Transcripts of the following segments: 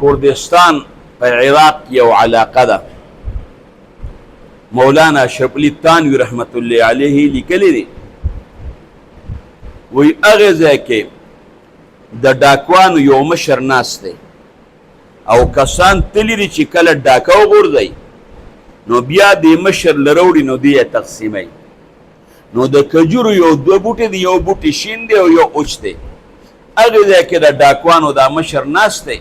کردستان په عراق یو علاقه ده مولانا اشرف علي تانوي رحمت الله علیه لیکلی دی وی هغه ځای کې د ډاکوانو یو مشر ناست دی او کسان تللی دي چې کله ډاکه وغورځوي نو بیا د مشر له راوړي نو دی یې تقسیموي نو د کجورو یو دوه بوټي دي یو بوټي شین دی او یو اوچ دی هغې ځای کې د ډاکوانو دا مشر ناست دی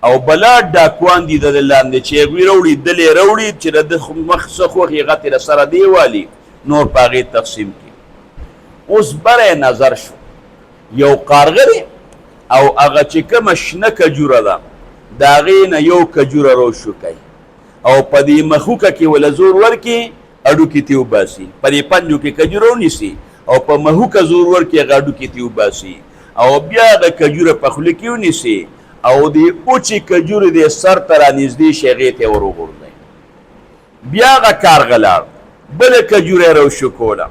او بلا ډاکوان دي د لاندې چې هغوی راوړي دل یې راوړي چې د ده مخ څه خوښ هغه ترې سره دی والي نور په هغې تقسیم کړي اوس بری نظر شو یو کارغه دی او هغه چې کومه شنه کجوره ده د هغې نه یو کجوره روشو کوي او په دې مخوکه کې وله زور ورکړي اډوکې ترې وباسي په دې پنجو کې کجوره ونیسي او په مخوکه زور ورکړي هغه اډوکې ترې وباسي او بیا د کجوره په خوله کې ونیسي او د اوچې کجورې د سر ته رانږدې شي هغې ته یې ور وغورځوي بیا هغه کارغه لاړ بله کجوره یې روشو کوله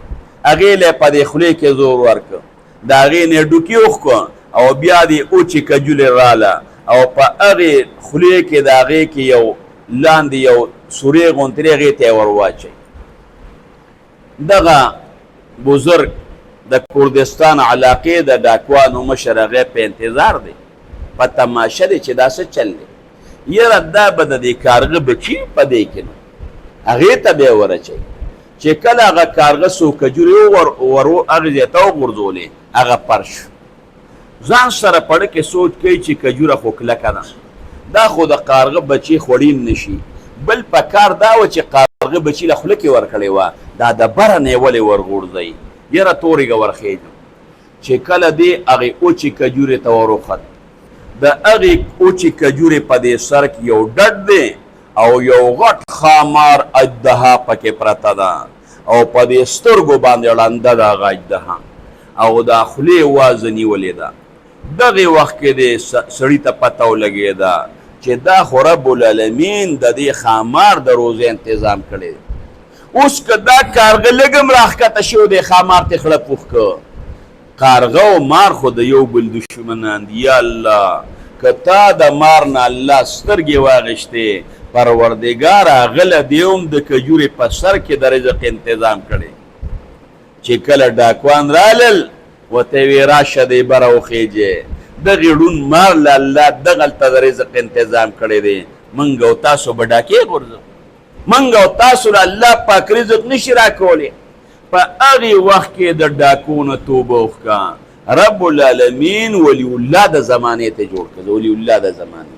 هغې له یې په دې خولې کې زور ورکړه د هغې نه یې ډوکې وښکه او بیا د اوچې کجورې راله او په هغې خولې کې د هغې کې یو لاندې یو سورې غوندې هغې ته یې ور واچوي دغه بزرګ د کردستان علاقې د ډاکوانو مشر هغې په انتظار دی په تماشه دی چې دا څه چل دی یاره دا به د دې کارغه بچي په دې کې نو هغې ته به یې ورچوي چې کله هغه کارغه څو کجورې هغې ځای ته وغورځولې هغه پر شو ځان سره پړه کې سوچ کوي چې کجوره خو کلکه ده دا خو د کارغه بچي خوړین نشي بل په کار دا و چې کارغه بچي له خوله کې ورکړې وه دا د بره نه یې ولې ورغورځوي یاره تورېږه ورخېږم چې کله دې هغې اوچې کجورې ته وروخت د هغې اوچې کجورې په دې سر کې یو ډډ دی او یو غټ خامار اجدها پکې پرته ده او په دې سترګو باندې ړنده ده هغه اجدها او دا خولې وازه نیولې ده دغې وخت کې دې سړي ته پته ولګېده چې دا خو رب العالمین د دې خامار د روزې انتظام کړی اوس که دا کارغه لږ هم راښکته شي او دې خامار ته خړه پوخ که کارغه او مار خو د یو بل دشمنان دي یا الله که تا د مار نه الله سترګې واغېشتې پروردګار هغه له دې هم د کجورې په سر کې د رزق انتظام کړی چې کله ډاکوان رالل ورته یې ویې راشه دی بره وخېجې دغې ړوند مار له الله دغلته د رزق انتظام کړی دی موږ او تاسو به ډاکې غورځو موږ او تاسو له الله پاک رزق نشي راکولی په هغې وخت کې د ډاکو نه توبه وکړه رب العالمین ولی الله د زمانې ته جوړ کړه ولی الله د زمانې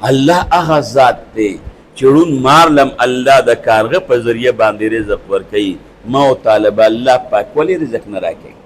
الله هغه ذات دی چې ړوند مار لم الله د کارغه په ذریعه باندې رزق ورکوي ما او طالب الله پاک ولې رزق نه راکوي